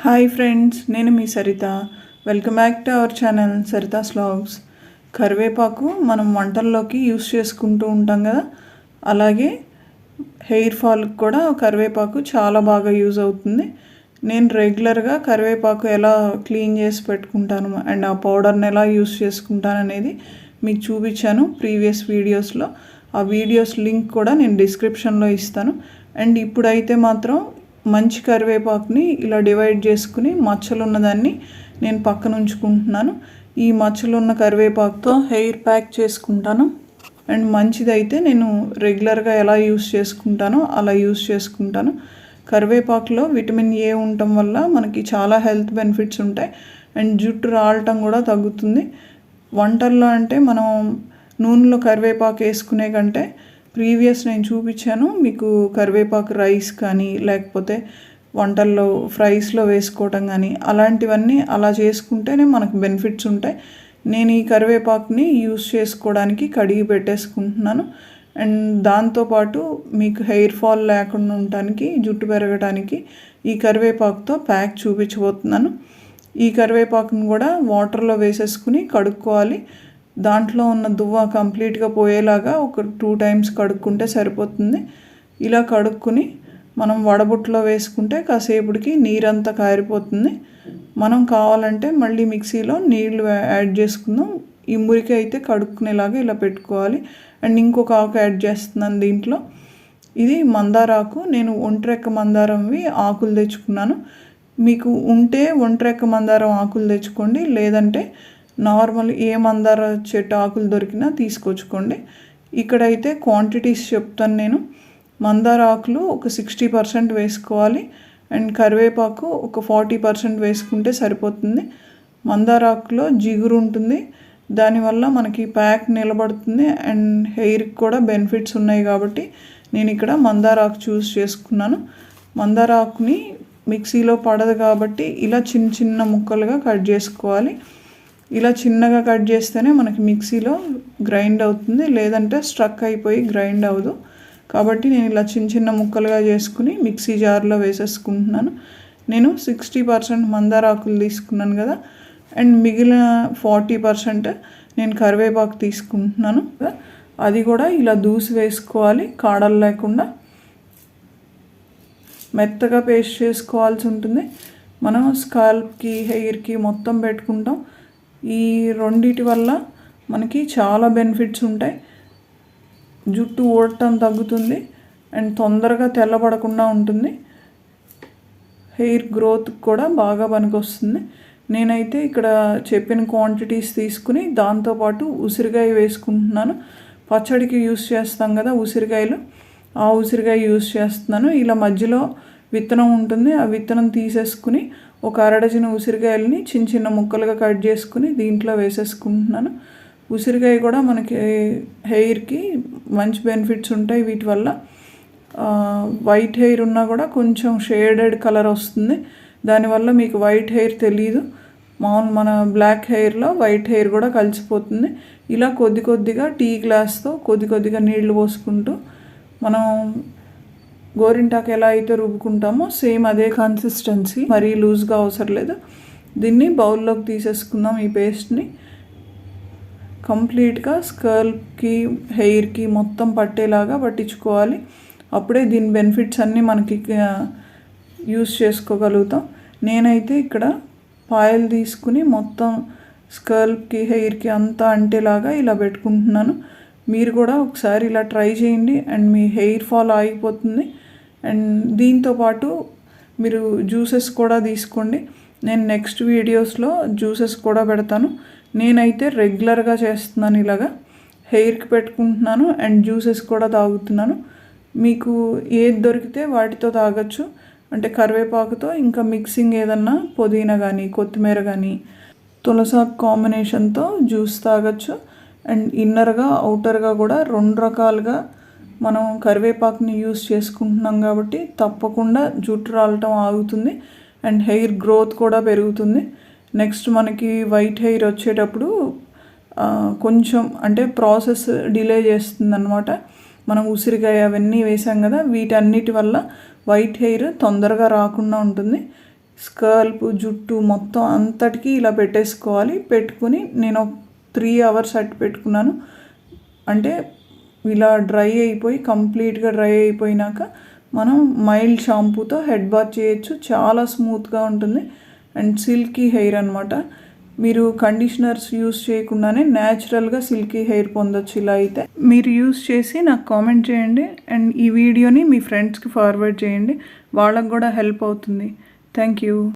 Hi friends, నేను మీ Saritha. Welcome back to our channel Saritha's vlogs. కరివేపాకు మనం వంటల్లోకి యూస్ చేసుకుంటూ ఉంటాం కదా, అలాగే హెయిర్ ఫాల్కి కూడా కరివేపాకు చాలా బాగా యూజ్ అవుతుంది. నేను రెగ్యులర్గా కరివేపాకు ఎలా క్లీన్ చేసి పెట్టుకుంటాను అండ్ ఆ పౌడర్ని ఎలా యూస్ చేసుకుంటాను అనేది మీకు చూపించాను ప్రీవియస్ వీడియోస్లో. ఆ వీడియోస్ లింక్ కూడా నేను డిస్క్రిప్షన్లో ఇస్తాను. అండ్ ఇప్పుడైతే మాత్రం మంచి కరివేపాకుని ఇలా డివైడ్ చేసుకుని మచ్చలు ఉన్నదాన్ని నేను పక్కన ఉంచుకుంటున్నాను. ఈ మచ్చలు ఉన్న కరివేపాకుతో హెయిర్ ప్యాక్ చేసుకుంటాను. అండ్ మంచిదైతే నేను రెగ్యులర్గా ఎలా యూస్ చేసుకుంటానో అలా యూస్ చేసుకుంటాను. కరివేపాకులో విటమిన్ ఏ ఉండటం వల్ల మనకి చాలా హెల్త్ బెనిఫిట్స్ ఉంటాయి. అండ్ జుట్టు రాలటం కూడా తగ్గుతుంది. వంటల్లో అంటే మనం నూనెలో కరివేపాకు వేసుకునే కంటే ప్రీవియస్ నేను చూపించాను మీకు కరివేపాకు రైస్ కానీ లేకపోతే వంటల్లో ఫ్రైస్లో వేసుకోవటం కానీ అలాంటివన్నీ అలా చేసుకుంటేనే మనకు బెనిఫిట్స్ ఉంటాయి. నేను ఈ కరివేపాకుని యూస్ చేసుకోవడానికి కడిగి పెట్టేసుకుంటున్నాను. అండ్ దాంతోపాటు మీకు హెయిర్ ఫాల్ లేకుండా ఉండటానికి, జుట్టు పెరగడానికి ఈ కరివేపాకుతో ప్యాక్ చూపించబోతున్నాను. ఈ కరివేపాకును కూడా వాటర్లో వేసేసుకుని కడుక్కోవాలి. దాంట్లో ఉన్న దువ్వ కంప్లీట్గా పోయేలాగా ఒక 2 times కడుక్కుంటే సరిపోతుంది. ఇలా కడుక్కుని మనం వడబుట్టలో వేసుకుంటే కాసేపటికి నీరంతా కారిపోతుంది. మనం కావాలంటే మళ్ళీ మిక్సీలో నీళ్లు యాడ్ చేసుకుందాం. ఈ మురికి అయితే కడుక్కునేలాగా ఇలా పెట్టుకోవాలి. అండ్ ఇంకొక ఆకు యాడ్ చేస్తున్నాను దీంట్లో. ఇది మందారాకు. నేను ఒంట్రెక్క మందారంవి ఆకులు తెచ్చుకున్నాను. మీకు ఉంటే ఒంట్రెక్క మందారం ఆకులు తెచ్చుకోండి, లేదంటే నార్మల్ ఏ మందార చెట్టు ఆకులు దొరికినా తీసుకొచ్చుకోండి. ఇక్కడైతే క్వాంటిటీస్ చెప్తాను నేను. మందార ఆకులు ఒక 60% వేసుకోవాలి. అండ్ కరివేపాకు ఒక 40% వేసుకుంటే సరిపోతుంది. మందార ఆకులో జిగురు ఉంటుంది, దానివల్ల మనకి ప్యాక్ నిలబడుతుంది. అండ్ హెయిర్కి కూడా బెనిఫిట్స్ ఉన్నాయి కాబట్టి నేను ఇక్కడ మందార ఆకు చూస్ చేసుకున్నాను. మందార ఆకుని మిక్సీలో పడదు కాబట్టి ఇలా చిన్న చిన్న ముక్కలుగా కట్ చేసుకోవాలి. ఇలా చిన్నగా కట్ చేస్తేనే మనకి మిక్సీలో గ్రైండ్ అవుతుంది, లేదంటే స్ట్రక్ అయిపోయి గ్రైండ్ అవ్వదు. కాబట్టి నేను ఇలా చిన్న చిన్న ముక్కలుగా చేసుకుని మిక్సీ జార్లో వేసేసుకుంటున్నాను. నేను 60% మందార ఆకులు తీసుకున్నాను కదా, అండ్ మిగిలిన 40% నేను కరివేపాకు తీసుకుంటున్నాను. అది కూడా ఇలా దూసి వేసుకోవాలి, కాడలు లేకుండా మెత్తగా పేస్ట్ చేసుకోవాల్సి ఉంటుంది. మనం స్కాల్ప్కి, హెయిర్కి మొత్తం పెట్టుకుంటాం. ఈ రెండిటి వల్ల మనకి చాలా బెనిఫిట్స్ ఉంటాయి. జుట్టు ఊడటం తగ్గుతుంది అండ్ తొందరగా తెల్లబడకుండా ఉంటుంది. హెయిర్ గ్రోత్ కూడా బాగా పనికొస్తుంది. నేనైతే ఇక్కడ చెప్పిన క్వాంటిటీస్ తీసుకుని దాంతోపాటు ఉసిరికాయ వేసుకుంటున్నాను. పచ్చడికి యూస్ చేస్తాం కదా ఉసిరికాయలు, ఆ ఉసిరికాయ యూస్ చేస్తున్నాను. ఇలా మధ్యలో విత్తనం ఉంటుంది, ఆ విత్తనం తీసేసుకుని ఒక అరడజన ఉసిరికాయలని చిన్న చిన్న ముక్కలుగా కట్ చేసుకుని దీంట్లో వేసేసుకుంటున్నాను. ఉసిరికాయ కూడా మనకి హెయిర్కి మంచి బెనిఫిట్స్ ఉంటాయి. వీటి వల్ల వైట్ హెయిర్ ఉన్నా కూడా కొంచెం షేడెడ్ కలర్ వస్తుంది. దానివల్ల మీకు వైట్ హెయిర్ తెలియదు. మన బ్లాక్ హెయిర్లో వైట్ హెయిర్ కూడా కలిసిపోతుంది. ఇలా కొద్ది కొద్దిగా టీ గ్లాస్తో కొద్ది కొద్దిగా నీళ్లు పోసుకుంటూ మనం గోరింటాకు ఎలా అయితే రుబ్బుకుంటామో సేమ్ అదే కన్సిస్టెన్సీ, మరీ లూజ్గా అవసరం లేదు. దీన్ని బౌల్లోకి తీసేసుకుందాం. ఈ పేస్ట్ని కంప్లీట్గా స్కల్ప్కి, హెయిర్కి మొత్తం పట్టేలాగా పట్టించుకోవాలి. అప్పుడే దీని బెనిఫిట్స్ అన్నీ మనకి యూస్ చేసుకోగలుగుతాం. నేనైతే ఇక్కడ పాయలు తీసుకుని మొత్తం స్కల్ప్కి, హెయిర్కి అంతా అంటేలాగా ఇలా పెట్టుకుంటున్నాను. మీరు కూడా ఒకసారి ఇలా ట్రై చేయండి అండ్ మీ హెయిర్ ఫాల్ ఆగిపోతుంది. అండ్ దీంతోపాటు మీరు జ్యూసెస్ కూడా తీసుకోండి. నేను నెక్స్ట్ వీడియోస్లో జ్యూసెస్ కూడా పెడతాను. నేనైతే రెగ్యులర్గా చేస్తున్నాను, ఇలాగా హెయిర్కి పెట్టుకుంటున్నాను అండ్ జ్యూసెస్ కూడా తాగుతున్నాను. మీకు ఏది దొరికితే వాటితో తాగొచ్చు. అంటే కరివేపాకుతో ఇంకా మిక్సింగ్ ఏదన్నా పుదీనా కానీ, కొత్తిమీర కానీ, తులసాకు కాంబినేషన్తో జ్యూస్ తాగొచ్చు. అండ్ ఇన్నర్గా, అవుటర్గా కూడా 2 రకాలుగా మనం కరివేపాకుని యూస్ చేసుకుంటున్నాం కాబట్టి తప్పకుండా జుట్టు రాలటం ఆగుతుంది అండ్ హెయిర్ గ్రోత్ కూడా పెరుగుతుంది. నెక్స్ట్ మనకి వైట్ హెయిర్ వచ్చేటప్పుడు కొంచెం అంటే ప్రాసెస్ డిలే చేస్తుంది అన్నమాట. మనం ఉసిరికాయ అవన్నీ వేసాం కదా, వీటన్నిటి వల్ల వైట్ హెయిర్ తొందరగా రాకుండా ఉంటుంది. స్కల్ప్ జుట్టు మొత్తం అంతటికీ ఇలా పెట్టేసుకోవాలి. పెట్టుకుని నేను 3 అవర్స్ అట్టు పెట్టుకున్నాను. అంటే ఇలా డ్రై అయిపోయి కంప్లీట్గా డ్రై అయిపోయినాక మనం మైల్డ్ షాంపూతో హెడ్ బాత్ చేయొచ్చు. చాలా స్మూత్గా ఉంటుంది అండ్ సిల్కీ హెయిర్ అనమాట. మీరు కండిషనర్స్ యూస్ చేయకుండానే న్యాచురల్గా సిల్కీ హెయిర్ పొందొచ్చు. ఇలా అయితే మీరు యూస్ చేసి నాకు కామెంట్ చేయండి అండ్ ఈ వీడియోని మీ ఫ్రెండ్స్కి ఫార్వర్డ్ చేయండి, వాళ్ళకు కూడా హెల్ప్ అవుతుంది. Thank you.